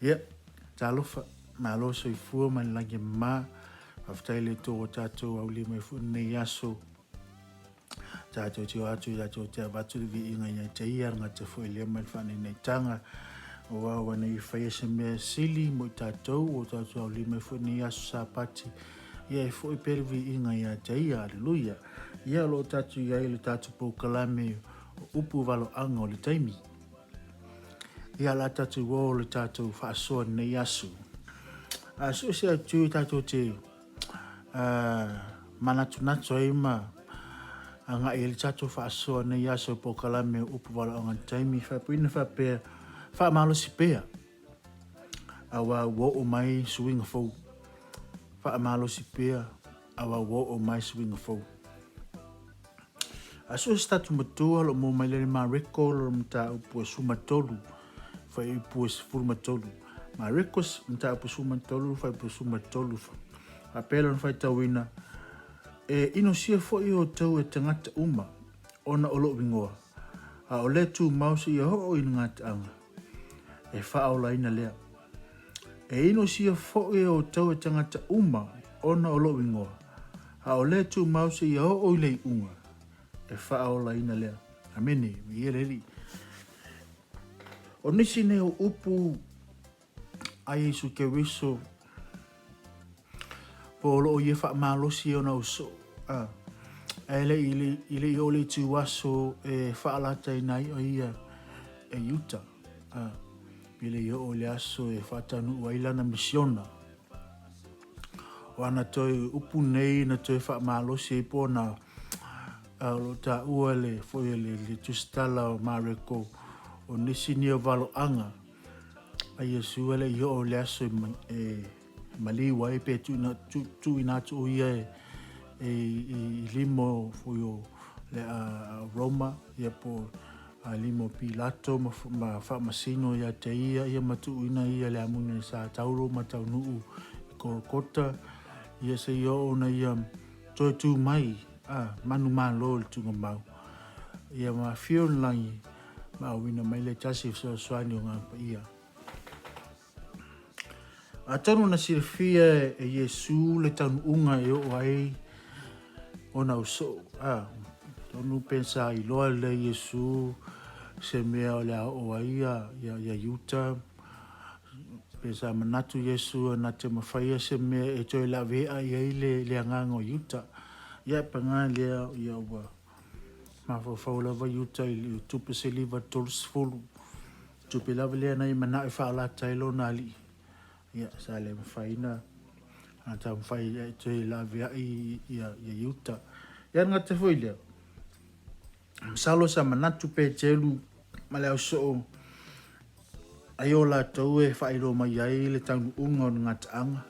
Ia, talofa, malo soifua man lagi ma, aftai le tō o tātou au li mai fu nei aso, tātou tio atu, tātou te abatu vi inga ia te ia, ngā te fu ilia mai whane nei tanga, o awa nei whaia se mea sili mo i tātou, o tātou au li mai fu nei aso sa pati, ia e fu i pere vi inga ia te ia, aleluia, ia lo tātou ia ile tātou pou kalame, upu valo anga o le taimi, ia la tātou o le tātou whaasoa nei aso, so se atu tātou te manatu natu ai ma anga i le tātou whaasoa nei aso po kalame upu wala anga taimi whapuina whapea Faamalosi pea awa wo o mai suinga fau Faamalosi pea awa wo o mai suinga fau aso se tatu matua lo mo mai le ma reko lo mta upu sumatolu fa upu sumatolu ma rekos mta upu sumatolu fa upu sumatolu fa pela fa tawina ino sia fo i tau e tangata uma ona olo wingoa a ole tu mausi i ho o ina ngata anga e whaola ina lea ino sia fo i tau e tangata uma ona olo wingoa a ole tu mausi i ho o i lei unga e whaola ina lea amene mi eleri o nisi ne o upu ai Yesu ke wiso po lo ye Faamalosi ona uso ele ile ole tu waso e faalata nai o ia e yuta ile yo ole aso e fatanu waila na misiona wana toi upu nei na toi Faamalosi po na lo ta uale fo le tustala o mareko o nisi ni valo anga a Yesu ele yo ole aso e mali wai pe tu ina tu ia limo fuyo le Roma ia po limo Pilato ma Famasino ia te ia matu ina ia le amune sa tauro ma tau nuu Kolkota ia se yo na ia toi tu mai manu malo le tunga mau ia ma fion langi ma wina mai le tasi so swani o ngapa ia atonu na sirfia e Yesu le tanu unga e o ai ona uso tonu pensa i loa le Yesu se mea o le o ai ya yuta pensa manatu Yesu na te mawhaia se mea e toi la vea i ai le anganga o yuta ia panga lea ia ua mawhawhau lava yuta i tupe se liva tolus fulu tupe lava lea nai mana i whaala tailo na li ia sa le mawhaina a ta mawhai e toi la vea i yuta ia nga te fwoi lea salo sa manatu pe telu ma leo so ai o la tau e whailo mai ai le tau unga o ngata anga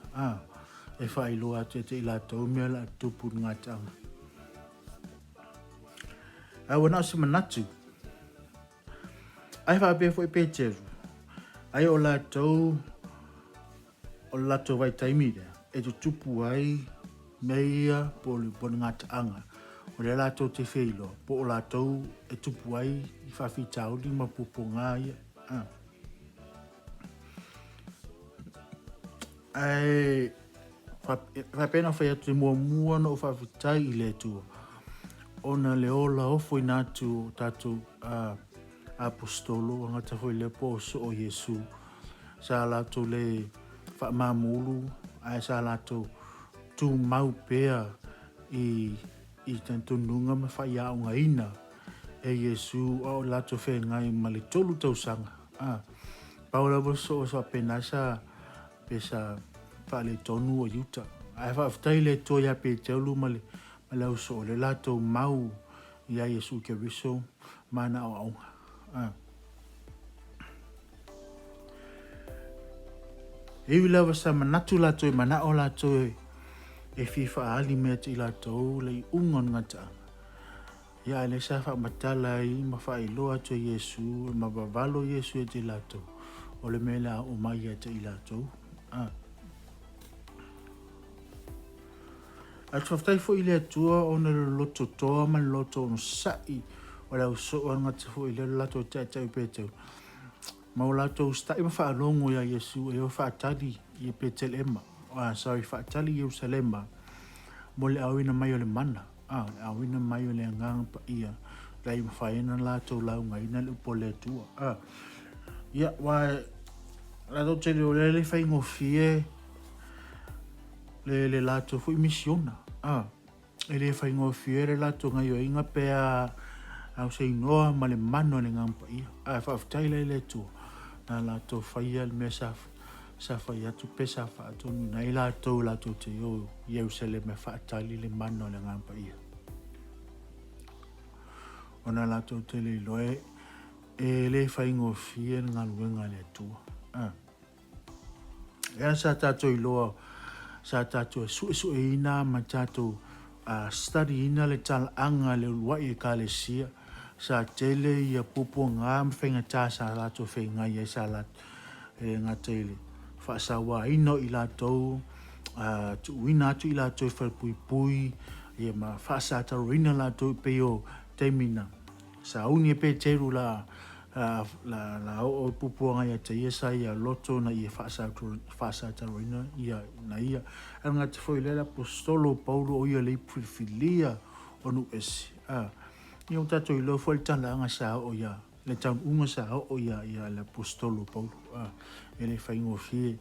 e whailo atu e te ila tau mea la tupu ngata anga wana se manatu ai whape fwoi pe telu ai o la tau o lato vai taimi e tu tupu ai meia po le ngata anga o le lato te feilo po o lato e tupu ai i whawhitau di mapuponga ia ai whapena whai atu mua no whawhitai i le tua ona le ola ofo i natu tatu apostolo ngata hoi le po so o Yesu sa lato le whamamulu ai sa lato tu mau pea i tantununga ma whai au ngaina e Yesu o lato whai ngai ma le tolu tausanga paula voso o sa penasa pesa whale tonu o yuta ai whaftai le toia pe teulu ma le au so le lato mau ia Yesu ke viso mana o aunga Ewi lava sa manatu lato e mana o lato e fifa ali mea te lato le ungon ngata. Ia ele sa wha matala i ma wha iloa to Yesu ma vavalo Yesu e te lato. O le mela o mai e te lato. A tuaftai fo ile atua o na loto toa man loto on sai o le uso o ngata fo ile lato te te pe te. mau lātou stai ma whaalongo ia Iesu e o whaatali i Betelema. Whaatali Ierusalema. Mo le awina mai o le mana. Le awina mai o le angang pa ia. Rai ma whaena lātou lau ngai na le upo le tua. Ia, lātou te leo le whaingo fie le lātou fu misiona. E le whaingo fie le lātou ngai o inga pea au se inoa ma le mano le ngang pa ia. Whaafitai le tua. Na lātou whaia le mea sa whai atu pesa whaatonu. Nei lātou te o Ierusalem e whaatali le mano le ngang pa ia. Ona lātou te le loe e le whaingo fie ngā luenga le tua. Ea sa tātou iloa, sa tātou su e ina ma tātou study ina le tala anga le uai e ka le sia. Sa tele ia pupo ngā mwhenga tā sa lātou whenga ia sa lātou e ngā tele. Whaasawa ino i lātou, tu uina atu i lātou whalpui pui, ia ma whaasataro ina lātou peo teimina. Sa uni e pe teru la o pupo ngai te ia sa ia loto na ia whaasataro ina ia na ia. Anga te whoi lela apostolo Paulo o ia le filia onu esi. Ia o tato i lo fo le tala anga sa o ia, le taun unga sa o ia le apostolo Paulo. E le whaingo fie,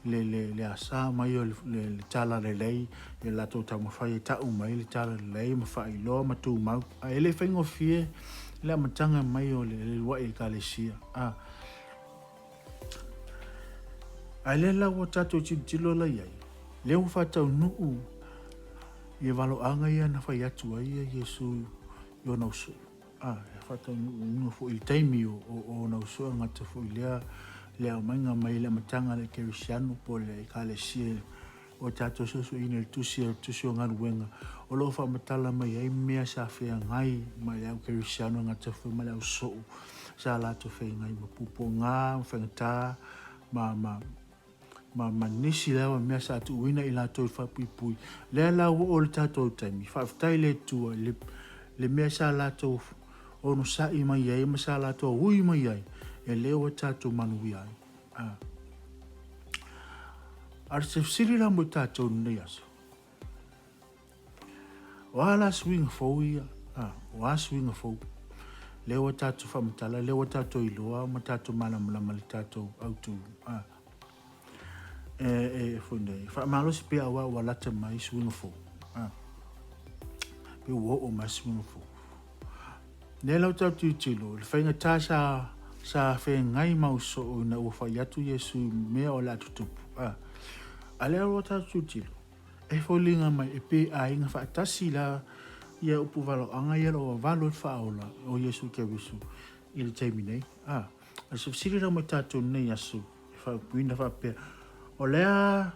le asa mai o le tala le lei, e lato tau mawhai e tau mai le tala le lei, mawhai loa matu mau. E le whaingo fie, le amatanga mai o le wai e ka le sia. A le la o tato tilo la iai, le o whatau nuu, i walo anga ia na whai atu ai a Iesu, yo na uso. Fata nunga fo il taimi o na uso ngata fo ilea lea mainga mai le matanga le kerisiano po le kale sie o tato soso ina le tusi o ngana wenga. O lo fa matala mai ai mea sa whea ngai mai le au kerisiano ngata fo mai le au so. Sa lato whea ngai ma pupo ngā, whengata, ma nisi lewa mea sa atu uina i lato i whapui pui. Lea lau o le tato taimi, whaftai le tua le mea sa lato o no sa i mai ai, ma sa lato hui mai ai, e leo tato manui ai. Ar se fsiri la mo tato nei aso. Wala swing fo ia, wa swing fo. Leo tato whamatala, leo tato iloa, ma tato malamulama le tato autu. Funde, Faamalosi pe awa walata mai swing fo. Pe wo o mai swing fo. Nela o tau tūtilo, le whainga tā sa whengai mauso o na ua whai atu Iesu mea o la tutupu. A lea o tau tūtilo, e wholinga mai e pe a inga whaatasi la ia upu walo anga ia o walo whaola o Iesu kia wisu i le teimi nei. A se wsirira mai tātou nei asu, e whaupuina whapea. O lea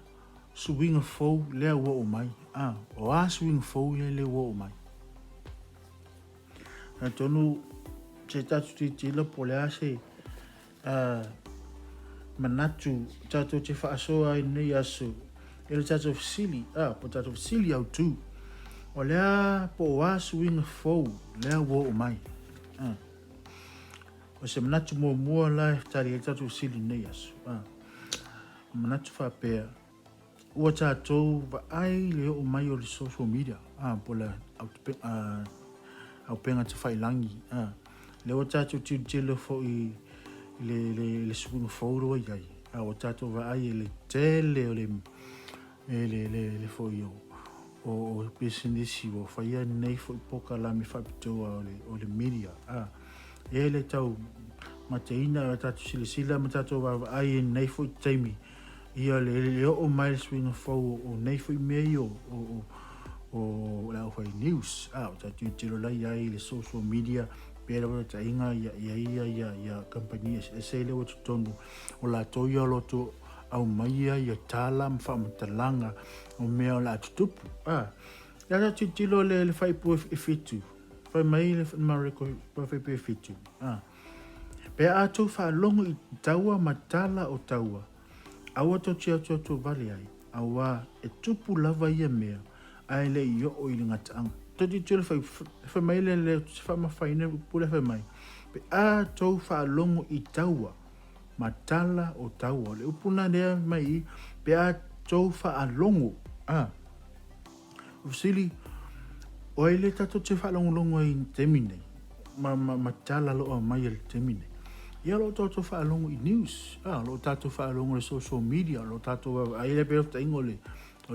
suwinga fau lea ua o mai. O a suwinga fau lea ua o mai. Na tonu se tatu titila po lea se manatu tatu te whaasoa i nei asu e le tatu fisili, po tatu fisili au tu o lea po o asu inga fau lea ua o mai. O se manatu mua la e tari e tatu fisili nei asu. Manatu whapea ua tātou wa ai le o mai o le social media po le au penga te whailangi. Le o tātou tilo fo i le supunga whauro ai ai. O tātou wa ai le tele o le fo i o businessi o whaia nei fo i poka la me whapitoa o le media. E le tau mateina o tātou sila ma tātou wa ai nei fo i taimi. Ia le o mai le supunga whau o nei fo i mei o la o news o tātou tilo lai ai le social media pera o ta inga ia company se le o tonu o la toia loto au mai ia tala mfamatalanga o mea la tutupu. Ya tātou tilo le whai po e fitu whai mai le mareko po e pe fitu. Pe a tau whaalongo i taua matala o taua awa tau tia tau vale ai awa e tupu lava ia mea ai le yo o ili ngataanga. Tati tūle whai mai le whamawhaine pule whai mai. Pe a tau whaalongo i taua matala o tau o le upuna lea mai pe a tau whaalongo. Usili, o ele tato te whaalongo i temine. Matala loa mai le temine. Ia lo tato whaalongo i news. Lo tato whaalongo le social media. Lo tato aile pe ofta ingo le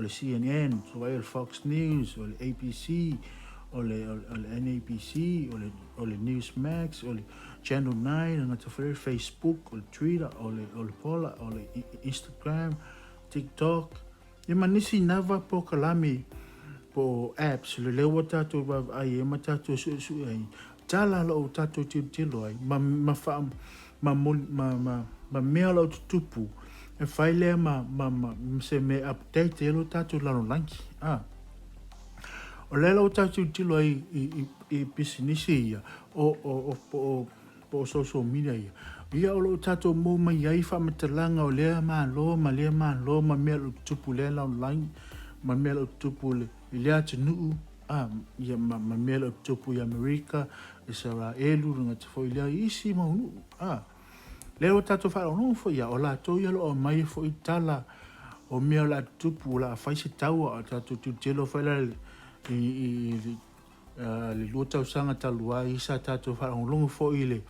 CNN, so le Fox News, o le ABC, o le NABC, o le Newsmax, o le Channel 9, ngata whare Facebook, o le Twitter, o le Pola, o le Instagram, TikTok. Ia manisi nava po kalami po apps, le lewa tato ai e matato su ai. Tala lo tato tilo ai, ma mea lo tupu. E whai lea se me update e lo tato lano lanki. O lela o tato tilo ai i business ia, o social media ia. Ia o lo tato mo mai ai wha matalanga o lea ma lo, ma mea lo tupu lea lano lanki, ma mea lo tupu le lea te nuu, ia ma mea lo tupu i Amerika, e sara elu runga te fo i lea isi ma unu, Leo tato whao no fo ia o la to ia lo o mai fo i tala o mea la tupu la fai se taua o tato tu telo whai la le lua tau sanga talua i sa tato whao longo fo i le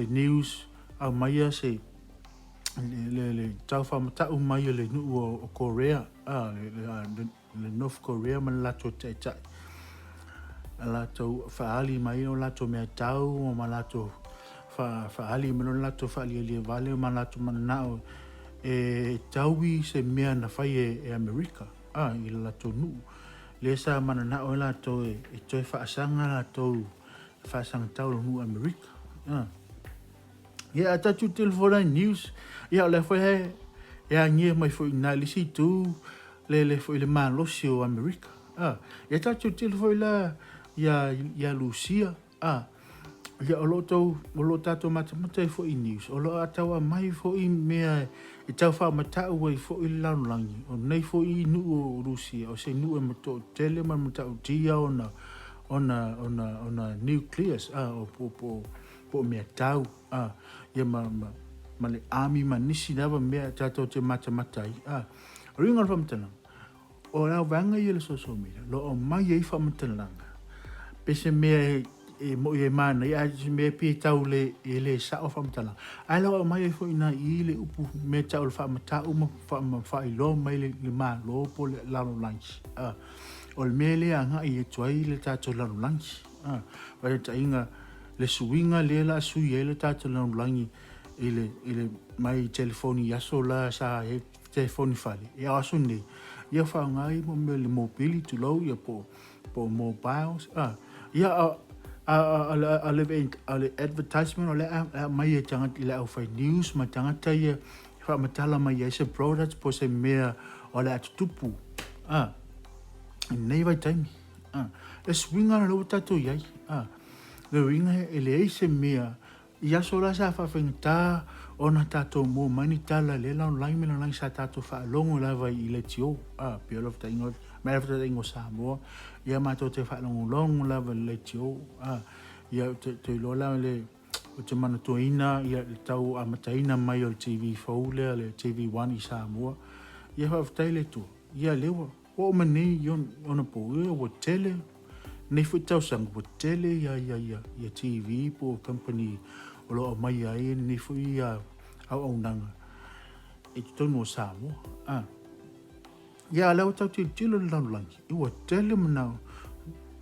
news a mai se le tau wha matau mai le nuu o Korea le North Korea man la to te tai la to whaali mai o la to mea tau o ma la to ali meno lato ali vale malato manao e taui se mea na fai e Amerika i lato nu le sa manao lato e toi fa sanga lato fa sanga tau nu Amerika ia tatu telefona news ia le foi ia ngie mai foi na lisi tu le foi le Faamalosi o Amerika ia tatu telefona ia Lucia ia o lo tato matamata i fo i news. O lo atawa mai fo i mea i tau wha matau i fo i laulangi. O nei fo i nu o Rusia. O se nu e mato tele ma matau tia ona nucleus. O po mea tau. Ia ma le ami ma nisi nawa mea tato te matamata i. Ringa wha matananga. O lau vanga i le social media. Lo o mai i wha matananga. Pese mea e mo e mana ia me pi tau le sa o famtala ai lo mai fo ina i le upu me tau fa mata uma fa i lo mai le ma lo po le la lunch o le mele anga i tuai le tato la lunch va ta inga le suinga le la sui le tato la lunch ile mai telefoni ya sola sa e telefoni fali ia aso ni ia fa ngai mo le mobile to lo ia po mobiles ia ale advertisement ole mai e tanga ile au fai news ma tanga tai fa matala mai ese products po se mea ole atupu nei vai time e swinga lo tato yai le winga ele ese mea ia sola sa fa fenta ona tato mo mani tala le la online me la sa tato fa longo la vai ile tio pe of the ingo me of the ingo sa mo ia ma to te fa longo la vai le tio ia te lo la le o te mana to ina ia tau a mataina mai o TV faule le TV1 i sa mo ia fa tele tu ia lewa o mani yon ona po o tele nei fu tau sang o tele ia TV po company o lo mai ai ni fu ia au nanga e tonu sa mo ia la tau te tilo la langi i o tele mana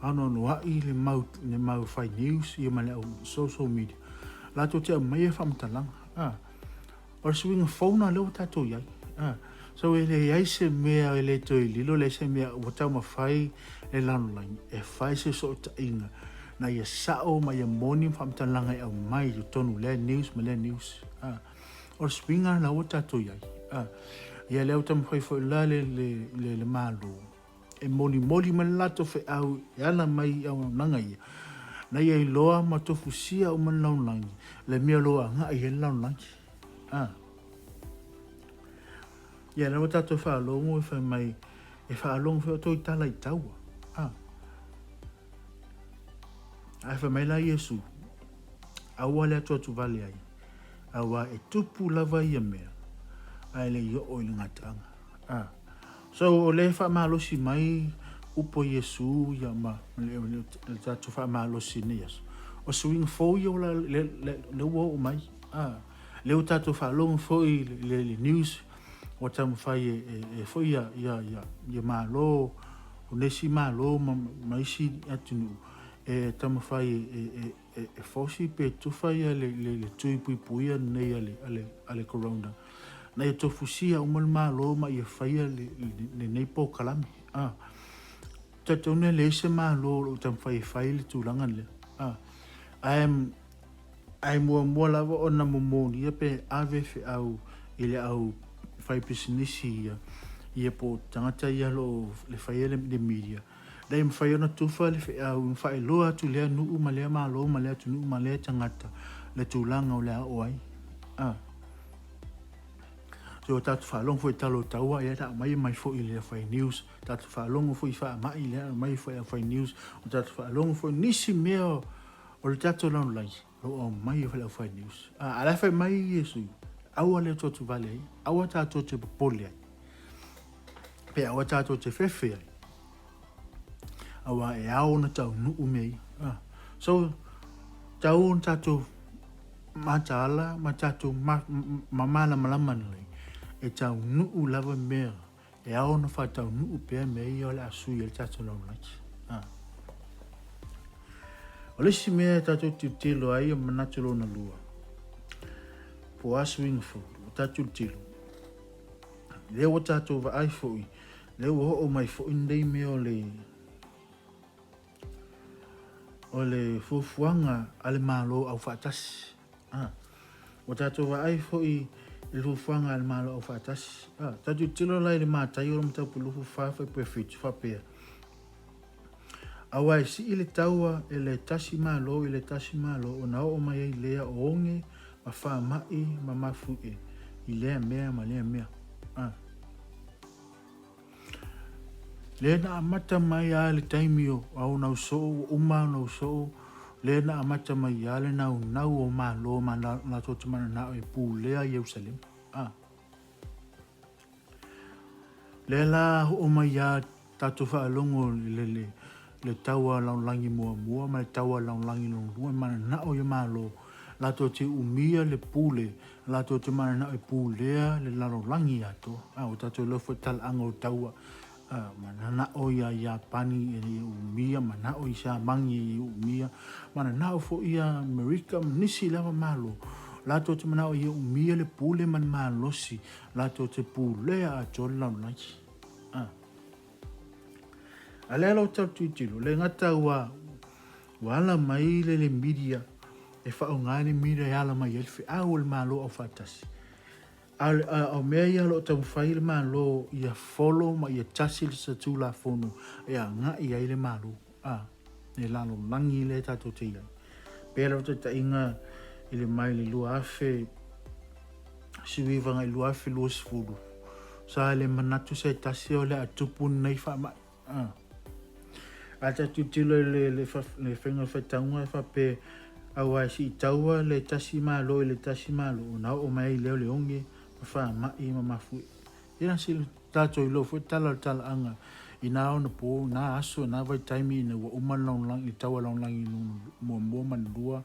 ano no ai le mau fai news ia male social media la to te mai fa mtalang o swing phone lo tato ia so ele ai se mea ele to lilo le se mea o tau ma fai e langi e fai se so ta inga na ia sao mai ia moni whamtalanga e au mai i tonu le news o swinga na o tato iai ia leo tam whai fo la le malo e moni ma lato fe au e ana mai au nanga ia na ia i loa ma tofu sia o man langi le mea loa nga i e langi ia na o tato whaalongo e whai mai e whaalongo whai o toi tala i taua ai fa mai la Yesu aua le atu vale ai awa e tupu lava ia mea ai le yo o ngatanga so o le Faamalosi mai upo Yesu ia ma le tatu Faamalosi ni yes o swing fo yo le wo mai le o tatu whaalongo fo le news o tamu whai fo ia malo o nesi malo ma isi atunu tamu whai fosi pe tu whai le tui pui pui nei ale corona na ia tofusia umal malo ma ia whai le nei po kalami tatone le se malo o tamu whai le tūlanga le ai mua lava o na momoni ia pe ave fe au ile au fai pisinisi ia po tangata ia lo le fai le media dai fai ona tufa le fe au fai loa tu le nu ma le malo ma le tu nu ma le tangata le tulanga o le o ai so tatu whaalongo foi talo taua ia ta mai fo ile fai news tatu whaalongo foi fa mai ile mai fai news o tatu whaalongo foi nisi mea o le tatu lang lai o mai fai news ala fai mai Yesu aua le totu vale aua tato te pole pe aua tato te fefe aua e au na tau nuu mei so tau on tato matala matato mamala malaman le e tau nuu lava mea e au na fa tau nuu pe mei o le asui le tato lau laki o le si mea tato tilo ai o manatolo na lua po aswing fo tatu tilo le o tato va ai fo le o mai fo indei me o le fufuanga ale malo au fatas o tato va ai fo le fufuanga ale malo au fatas tatu tilo lai le matai o mta pulu fa pe fit fa pe awai si ile taua ele tasi malo o na o mai le o onge ma fa mai ma mafu ile mea ma le mea le na amata mai ale taimio au na so uma no so le na amata mai ale na o malo ma na to mana na e pu le a Jerusalem le la o mai ya tatu fa longo le taua langi mua ma le taua langi no ma na o malo la to te umia le pule la to te mana na e pulea le langi ato o tato lo fo tal ango taua mana na o ya pani e umia mana o isa mangi umia mana na o fo ia America nisi lava malo la to te mana o ia umia le pule man Faamalosi la to te pulea ato langi ale lo tatu tilo le ngata wala mai le media e fa ngani mira ya la mai el au el malo o fatasi al me ya lo tam fail malo ya follow ma ya tasil sa tu la fono ya nga ya ile malo e la no langi le tatu tila pero te inga ile mai le luafe si viva ngai luafe luas fudu sa le manatu se tasio le atupun nei fa ma ata tutilo le fenga fatanga fa pe awa si taua le tasi malo na o mai le onge fa mai ma mafu ina sil tato lo fo tala anga ina ona po na aso na vai time ina o malong lang i taua long lang i mo man dua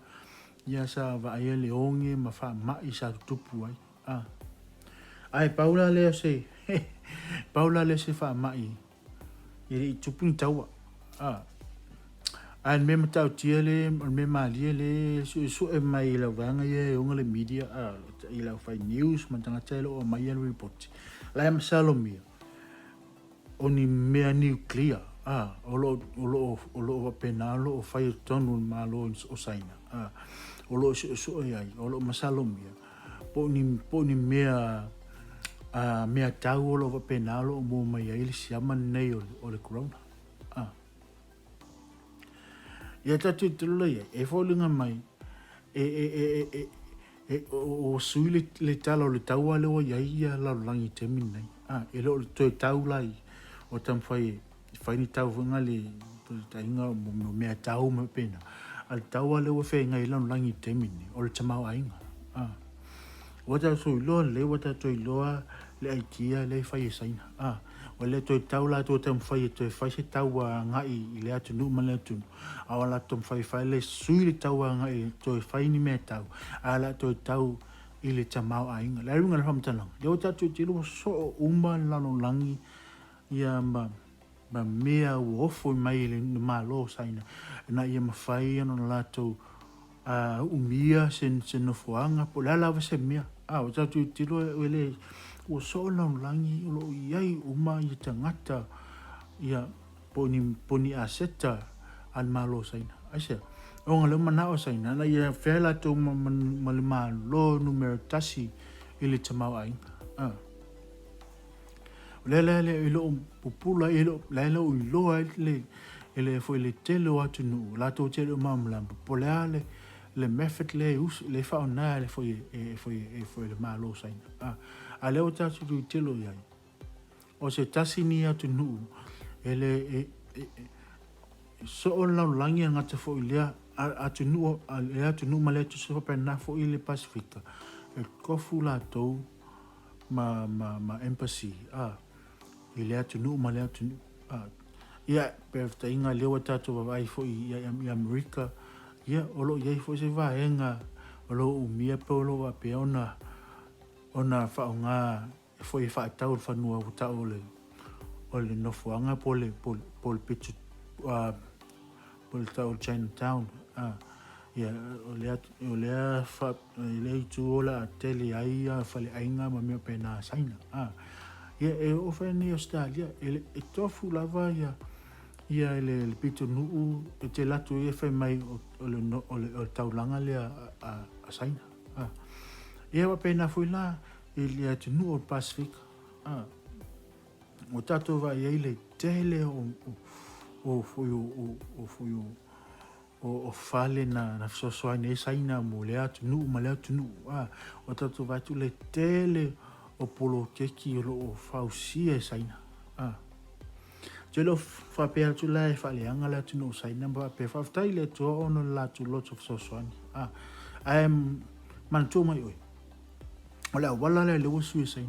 ya sa va ai le onge ma fa mai sa tupu ai Paula le se fa mai i tupu taua an me matau tiele me maliele so e mai la vanga ye ngale media i la fai news mantanga telo o mai report la am salomia oni me nuclear o penalo o fai tonu malo o saina o lo so ai o lo masalomia poni mea mea tau o penalo mo mai ai si amane o le corona ia tatu tilo e folinga mai o sui le talo le taua le o ia la langi temin nei e lo to tau lai o tam fai ni tau vanga le tainga mo me tau me pena al taua le o fe ngai la langi temin o le tamau ainga Wata so lo le wata to lo le aitia le fai saina. O le to tau la to tam fai to fai se tau nga I le atu nu male tu. A wala to fai le sui le tau nga I to fai ni me tau. Ala to tau I le tamau ainga. Le runga ham tanang. Le wata to tilo so umba lano langi ia ma mea o ofo mai le malo saina. Na ia mafai ano la to umia sen no fuanga po la lava se mea o tatu tilo ele o so na langi o lo iai uma I tangata ia poni aseta al malo saina asia o ngale mana o saina na ia fela to malima lo numero tasi ile tamau ai le ilo popula ilo la ilo le foi le telo atu nu la to telo mamla populale le method le le fa ona le foi le malo saina ale o tatu tu telo ia o se tasi ni atu nu ele so o la langi ngata foi le atu nu male tu so pa na foi le Pasifika e kofu la to ma embassy ile atu nu male atu nu ia perfecta inga lewa tatu vai foi ia Amerika ia olo ia foi se vaenga olo umia polo wa pe ona fa nga foi fa tau fa no uta ole no fuanga pole pitu pole tau Chinatown ia ole fa ile tu ola tele ai fa le ainga ma me pena saina ia e o fa ni Australia ele tofu lava ia ele pitu nuu e te latu e whai mai o taulanga le a saina. Ia wa pēnā fui la e le atu nuu o Pacific. O tatou wa ia le tele o fale na fisosoai ne saina mo le atu nuu ma le atu nuu. O tatou wa tu le tele o polo keki o fausia e saina. Jelo fa pe atu la e fa le anga la tu no sai namba pe fa tai le to ono la tu lots of so swani man to mai oi ola wala le wo su sai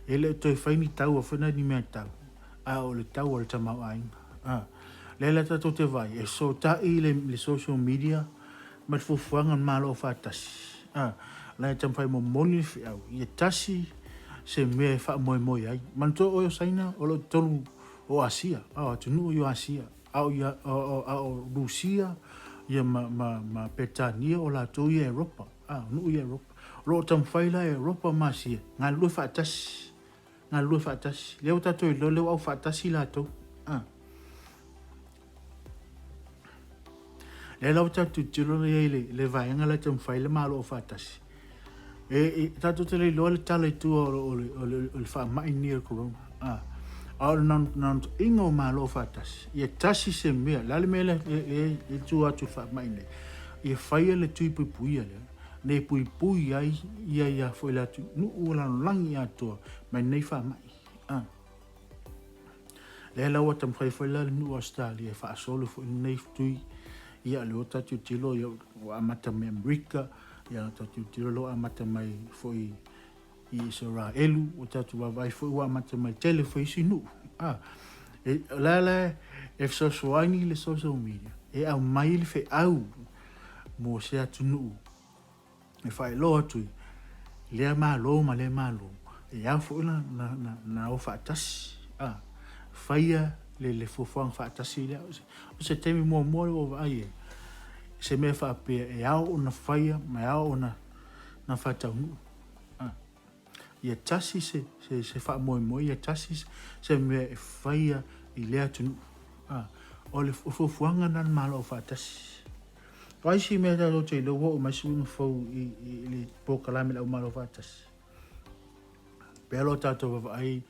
ele to fa ni tau fa na ni me tau o le tau o le tama ai le la to te vai e so ta le social media ma fu fuanga malo fa tas la tam fa mo moni fi au ye tasi se me fa mo ai man to o sai na o lo tonu o Asia, tu nu yo Asia, o Rusia, ia ma Petania o la to ia Europa, nu ia Europa. Lo tam faila Europa masia, nga lu fatas, leo tato lo au fatasi la to. Le lo tato tilo le vai nga la tam faila malo fatasi. Tato te lo le tale tu o fa mai ni corona. Non ingo malo fatas ia tasi se mea lale mele e tu atu fa mai ne ia faia le tui pui le ne pui ai ia foi la tu nu ola langi ato mai nei fa mai le la wata foi la nu Australia fa solo foi nei tui ia le ota tu tilo ia amata me Amerika ia tu tilo amata mai foi I sora elu o tatu wa vai foi wa mata mai tele foi sinu la e so soani le social media e au mai le fe au mo se atunu e fai lo atu le malo ma le malo e au foi na o fatas faia le fofang fatas le o se temi mo o vai se me fa pe e au na faia ma au na fatau ia tasi se fa mo ia tasi se me faia I le atu o le fuanga nan malo fa tasi ai si me da lo te lo wo ma su no fo I le poka la me la malo fa tasi pero tato va ai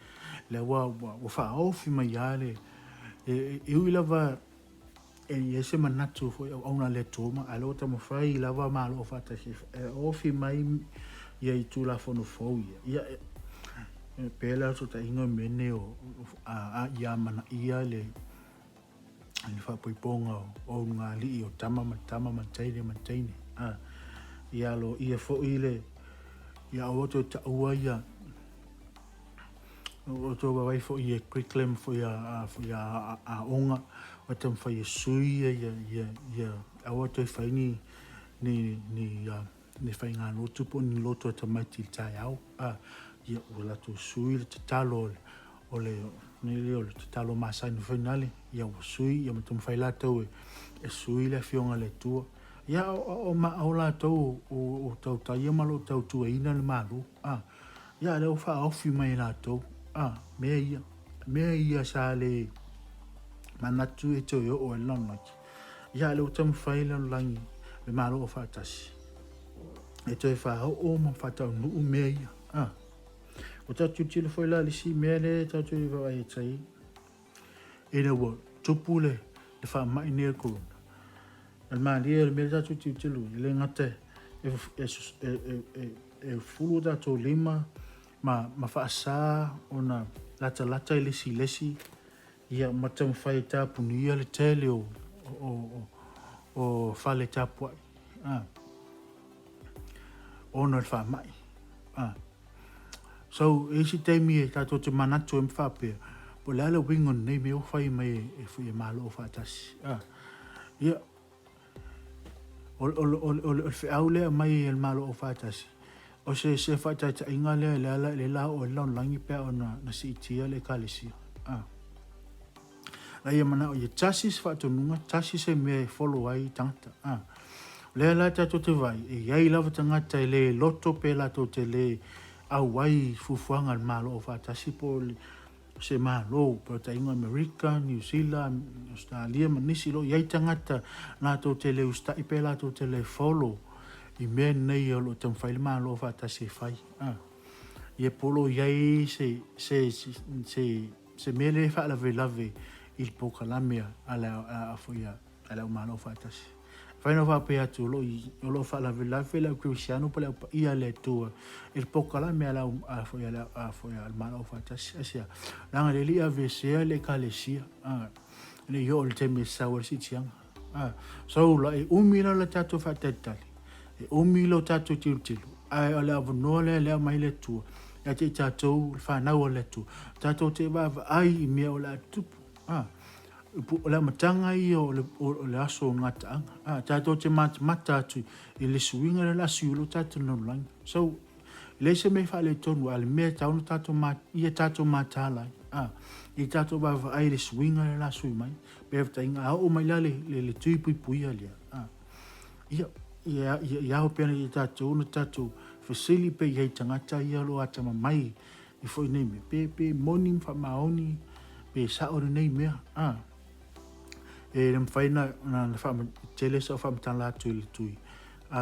le wa fa ofi mai ale e u lava e se manatu fo ona le toma alo ta mo fai lava malo fa tasi ofi mai ia I tu la fono fo ia pela so ta ingo mene o ia mana ia le fa poiponga o nga li o tama taine ia lo ia fo ile ia o to ta ua ia o to vai fo ia curriculum fo ia a onga o te fai sui ia o to fai ni fai ngā lotu po ni lotu te mai ti tai au ia o la to sui te talo o le te talo masai no finale ia o sui ia mo te fai la to e sui le fionga le tua ia o ma o la to o tau tai ma lo tau tu ina le malu ia le o fa ofi mai la to me ia sa le manatu e to yo o lona ia le o te fai le langi le malo o fa tasi e to fa o mo fa tau nu me ia o tatu tilo foi la lisi mele tatu i vai tai e na wo tupule le fa mai ne ko al mali le mele tatu tilo le ngate e fulu tatu lima ma fa sa ona lata lesi ia matam fai ta punia le tele o fale tapu ona fa mai so isi temi e tato te manatu em whape po le ala wingon nei me o whai mai e fui e malo o whatasi ia o whiau lea mai e malo o whatasi o se whatata inga lea le ala le la o laun langi pia o na si itia le kalisia la ia mana o ia tasis whatonunga tasis e mea e follow ai tangata le ala tato te vai e iai lava tangata e le loto pe lato te le au ai fufuanga al malo o fatasi po se malo po ta inga America, New Zealand, Australia, manisi lo iai tangata na to te le usta i pe la to te le follow i me nei o lo tam fai malo o fatasi fai ie polo iai se mele fa lave il pocalamia ala foia ala malo o fatasi fai no va pe atu lo fa la cristiano pole ia le tu il pocala me ala foi al malo fantasia sia la le lia vese le kalesia le yo le teme sawer si tiang so la e umila la tatu fa tetali e umilo tatu tilu ala no le mai le tu ya te tatu fa na o le tu tatu te va ai me o la tu la matanga i o le aso ngata tato te mata atu i le suinga le la siulo tato no lang so le se me fa le tonu al me taunu tato mata lai i tato ba ai le suinga le la sui mai pe inga o mai la le tui pui ali ia o pena i tato no tato fasili pe i tangata i alo ata mai i foi nei me pe moni fa maoni pe sa o nei me e le mfaina na fa tele so fa mtala tui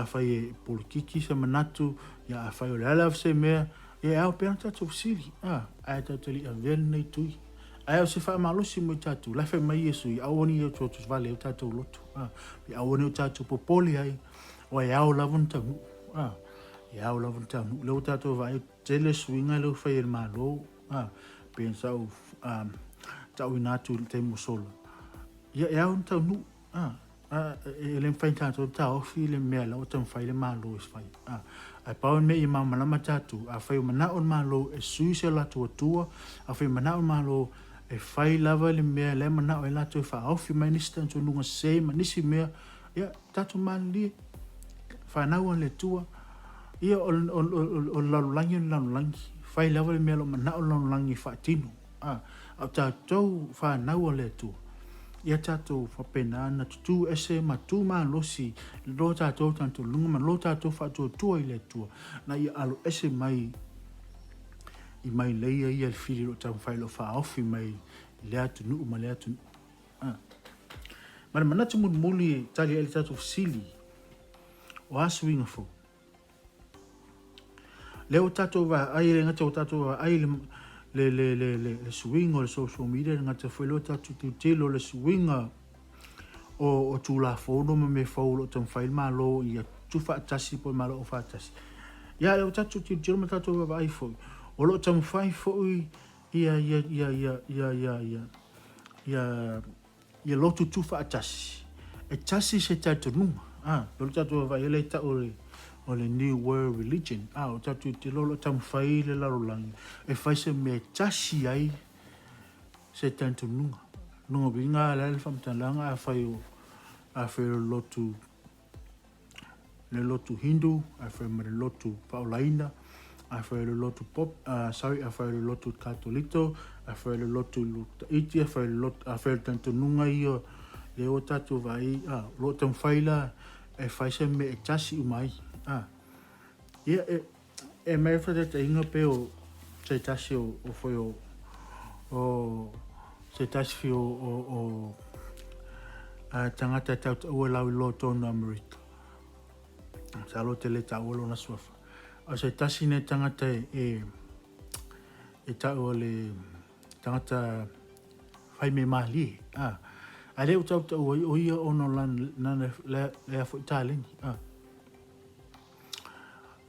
fai e polkiki se manatu ya fai o la se me e au pe anta tu sili ai ta tele a vel nei tui ai se fa Faamalosi mo tatu la fe mai yesu i awoni e to vale o tatu lotu pe awoni o tatu popoli ai o e au lavun tamu e au lavun tamu lo tatu vai tele swinga lo fai el malo pensa o tau inatu te musolo ia un tau nu ele fai tanto tau fi le mela o tan fai le malo es fai ai pau me i mama na matatu a fai mana on malo e suise la tua a fai mana on malo e fai lava le mea le mana o la tua fa au fi mai nista to nunga se manisi mea ia tatu mali fa na on le tua ia o la langi fai lava le mea lo mana on langi fa tinu a tatu fa na on le tua ia tatou whapena na tutu ese ma tu Faamalosi lo tatou tanto lunga ma lo tatou whatuatua i le tua na ia alo ese mai i mai leia ia le fili lo tau whailo whaofi mai le atu nuu ma le atu mana manatu muli tali ele tatou sili o asuinga fo leo tatou wa ai le ngata o tatou wa ai le swing o le social media ngata foi lo tatu tilo le swing o tu la fono me faulo tan fai malo ia tu fa tasi po malo o fa tasi ia le tatu tilo ma tatu va ai foi o lo tan fai foi ia lo tu fa tasi e tasi se tatu numa lo tatu va ele ta o o le New World Religion. O tatu te lolo tam whai le larolangi. E whai se me tasi ai se tanto nunga. Nunga winga le whamtalanga a whai o a whai le lotu Hindu, a whai le lotu Paulaina, a whai le lotu pop, a whai le lotu Katolito, a whai le lotu Iti, a whai le tanto nunga i le o tatu vai, lo tam whai la, e whai se me e tasi umai. Ia e mai whai te inga pe o se tasi o whai o se tasi fi o tangata tau ua lau lo tonu Amerika. Sa lo te le tau olo na suafa. O se tasi ne tangata e tau o le tangata whai me mahali. A leo tau o ia ono lan nana le a fo italini.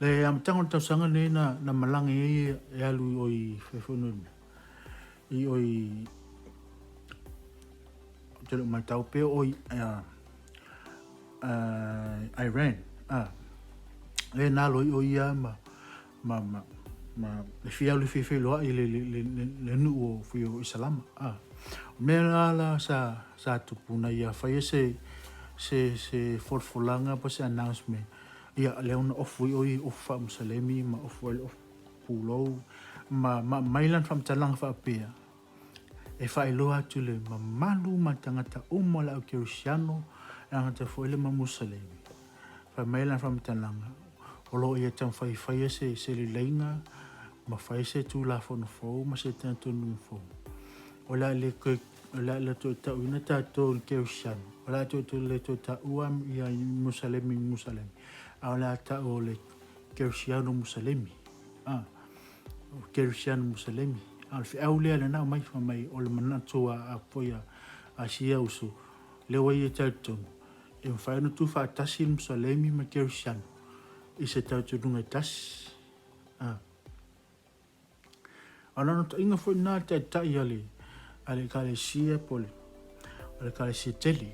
Le amtango tau sanga ne na malangi e alu o i whewhunun. I o i te mai tau pe o i Iran. Le nalo i o ia le fiau le fifi loa i le nu o fio Islam. Mea la sa tupuna ia whai se forfolanga pa se announcement. Ia leona ofu i oi ofa Musalemi ma ofu i ofu pulou ma mailan whamtalanga whaapea. E whai loa atu le malu ma tangata umala au Kirisiano e angata fwele ma Musalemi. Whai mailan whamtalanga. Olo ia tam whai se li leinga ma whai se tu la fono fau ma se tanto nung fau. Ola le to ta una ta to Kirisiano. Ola to le to ta uam ia Musalemi. Ola ta o le Kirisiano Musalemi. Kirisiano Musalemi. Alfi au lea le nao mai whamai o le manatua a poia a sia usu. Lewa ia tautongu. E mwhaino tu whaatasi Musalemi ma Kirisiano. I se tautonunga tasi. Anano ta inga fwoi nā te tai ale kale sia pole. Ale kale sia teli.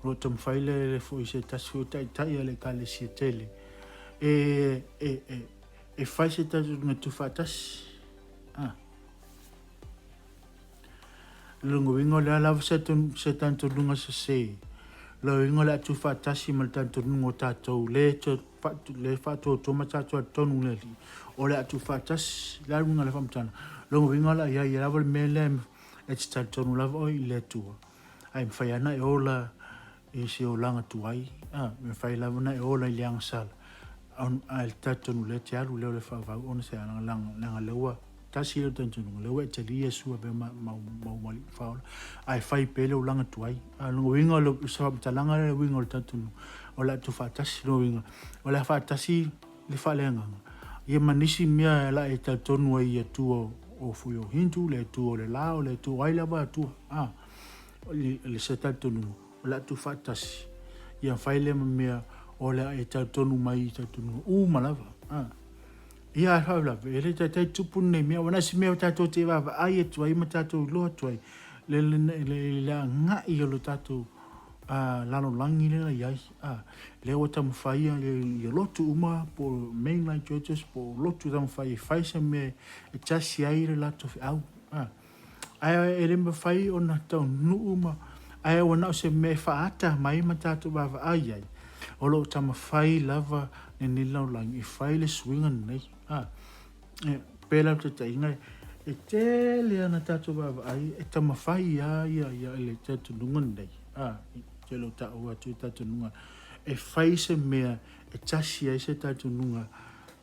Ro tam whaile le fwoi se tasi fwoi tai ale kale sia teli. E whai se tautonunga tu whaatasi. Lungo wingo le alawa se tanto lunga se. Lo wingo le atu whaatasi ma le tanto lungo tātou. Le whātou tōma tātou tonu le li. O le atu whaatasi, le arunga le whamtana. Lungo wingo le ia i lawa le mele e te tanto tonu lawa oi le tua. Ai mwhai ana e ola e se o langa tuai. Mwhai lawa na e ola i leanga sala. Ai tātou tonu le te alu leo le whawau. Ona se langa leua. Tasi o tanto nunga lewa e te lia sua be maumali whaola. Ai whai pele o langa tuai. Lungo wingo le whamtalanga le wingo le tanto nunga. O le atu whaatasi no winga. O le whaatasi le whaleanganga. Ia manisi mea la e tautonu ai atua o fuyo Hindu, le atua o le lao, le atua ailawa atua. Le se tautonu. O le atu whaatasi. Ia whaile mea o le e tautonu mai tautonu. Malava. Ia hawlawe, e le tai tupun nei mea, wana si mea tatou te wawa, ai e tuai ma tatou loa tuai, le ngai o lo tatou lalo langi le la iai, le o tamu whaia, le lotu uma po mainline churches, po lotu tamu whaia, whaisa me e tasi ai le lato fi au, ai e remba whai o na tau nu uma, ai o nao se me whaata mai ma tatou wawa ai, o lo tamu whai lava ne nilau langi, whai le swinga nei, pela te tainga e te lea na tatou wawa ai e tamawhai ia le tatou nunga nei te lo tau atu tatou nunga e whai se mea e tasi ai se tatou nunga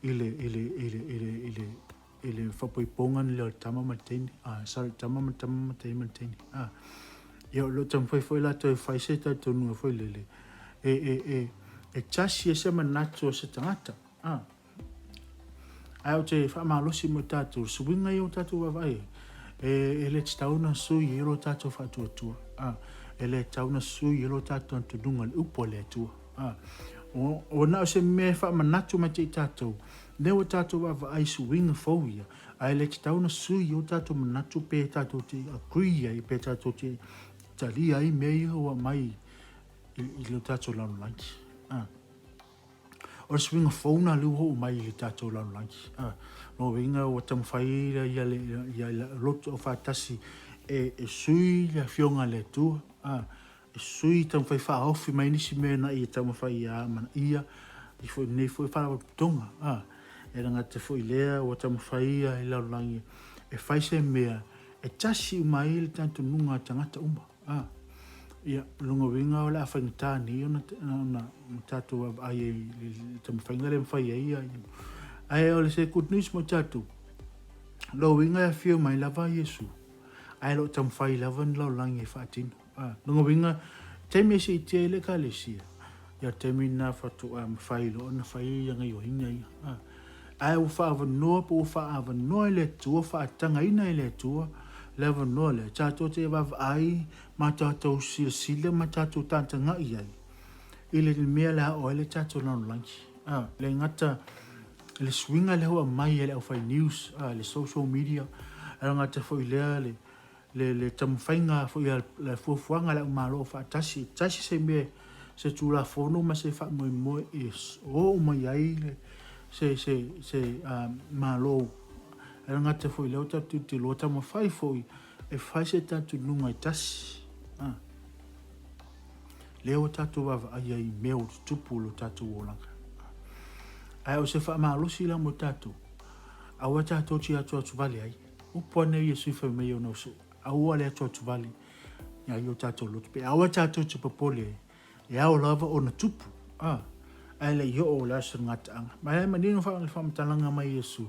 ile whapoiponga ni leo tama mateni tama mateni ia lo tam whai lato e whai se tatou nunga whai lele e tasi e se manatu o se tangata ai o te Faamalosi mo tātou, suinga i o tātou wawai. E le tauna sui i lo tātou whātua. E le tauna sui i lo tātou antununga le upo le atua. O nao se me whaamanatu mai te tātou. Neo tātou wawai suinga fauia. Ai le tauna sui i o tātou manatu pe tātou te akuia i pe tātou te talia i mei hoa mai i lo tātou lalo lanki. o swinga fauna lu ho mai le tato la langi no winga o tam fai ya lot of atasi e sui le fionga le tu e sui tam fai fa off mai ni si me na i tam fai ya man ia i fo ne fo fa tonga e ranga te fo ile o tam fai ya la langi e fai se me e tasi mai le tanto nunga tangata uma ia lunga winga o la fangta ni ona tato ai tam fai ngale fai ia ai o le se good news mo tato lo winga fio mai lava Yesu ai lo tam fai lava lo langi fatin lunga winga te me se te le kalesia ya te mina fatu fai lo na fai yang yo hinga ai o fa va no po fa va no le tu fa tanga ina le tu leva no le tato te va ai ma tato sile ma tato tanta nga ai ile me la o le tato no langi le ngata le swinga le hoa mai le fai news le social media ngata fo ile le tamfainga fo le fuanga le malo fa tasi se me se tu la fono ma se fa mo is o mai ai se malo ngata fo ile ta tu lo ta mo fai fo e fai se tanto nunga tasi leo tatu va ai meu tupu lo tatu olanga ai o se Faamalosi la mo tatu awa tatu ti atu vale ai o pone Yesu fa me yo no so awa le atu vale ya yo tatu lo pe awa tatu ti popole ya o lava ona tupu ai le yo o la ngata mai manino fa talanga mai Yesu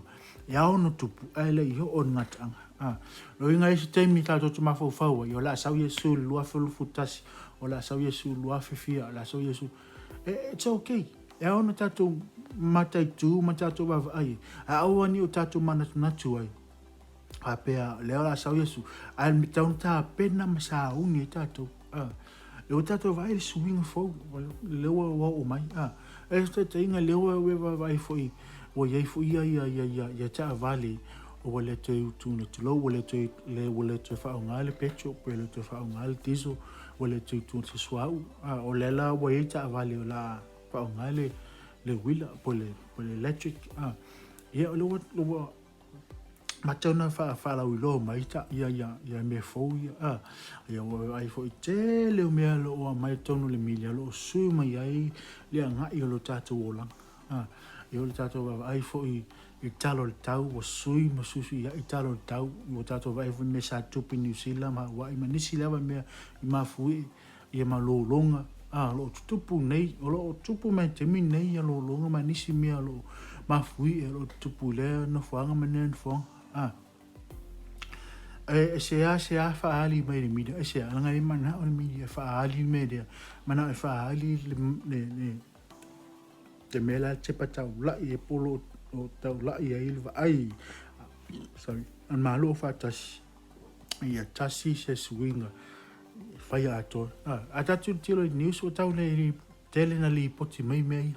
ya ono tupu ai le yo o ngata lo inga isi temi tatu tu mafo fawa yo la sa Yesu lo afulu futasi o la sa Yesu lo afifia la sa Yesu it's okay e ona tatu matai tu matatu va ai a ni o tatu mana natu ai a pea le la sa Yesu al mitau ta pena masa uni tatu le o tatu vai swing fo le o mai e te inga le o vai foi o ye foi ya ta vale o le te tu no tu lo o le te fa ngale pecho pe le te fa ngale tiso o le te tu se swau o le la o ye ta vale la fa ngale le wila po le electric ia lo matona fa la ulo mai ta ia me fo ia ai fo te le me lo mai tonu le milia lo su mai ai le nga i lo tatu ola io le tatu ai fo i talo tau o sui ma susu ia i talo tau o tatu vai fo me sa tupi New Zealand ma wa i manisi lava me ma fui ia ma lo longa lo tupu nei o lo tupu mai te mi nei lo longa ma nisi me lo ma fui lo tupu le no fanga menen fo se a fa ali mai le media se a ngai mana o le media fa ali media mana fa ali le te mela te patau la e polo o tau la e ai sorry an malo fa tas ia tasi se swinga fai ato atatu tiro news o tau le tele na li poti mai mai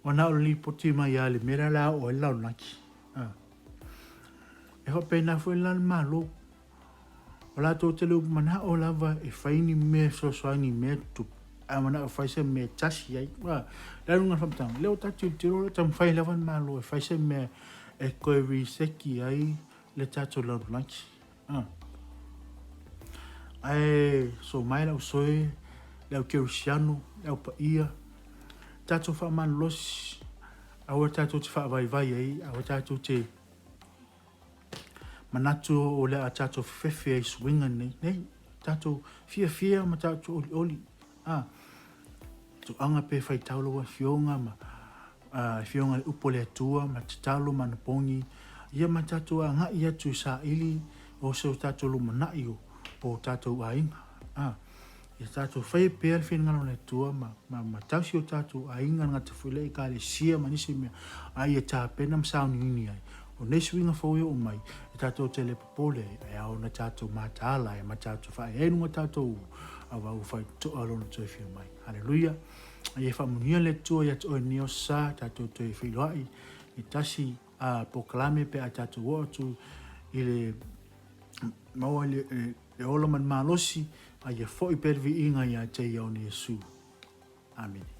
ona o li poti mai ale mera la o la naki e ho pena foi la malo o la to tele mana o lava e fai ni me so ni me tu mana o fai se me tasi ai la lunga famtang le o tatu tiro tam fai lava malo e fai se me e ko riseki ai le tatu la naki ai so mai la soe le Cristiano le pa ia tatu Faamalosi awa tatu te fa vai ai awa tatu te manatu o le tatu fefe ai swinga nei tatu fia ma tatu oli tu anga pe fai taulo wa fionga ma fionga upole tua ma talo ma pongi ia ma tatu anga ia tu sa ili o so tatu lu mana io po tatu ainga ia tatu fai pe fin ngalo le tua ma tau tatu ainga nga te fule ka le sia ma nisi me ai ta pena msau ni ai o ne swinga fo yo mai tatu tele pole ai o na tatu matala ma tatu fai e no tatu ava u fai to alo no te fi mai haleluya ai fa munia le tua ya to ni o sa tatu te fi ai i tasi proclame pe tatu wo tu ile mau le ola man malosi ai foi per vi inga ia te ia o Yesu amen.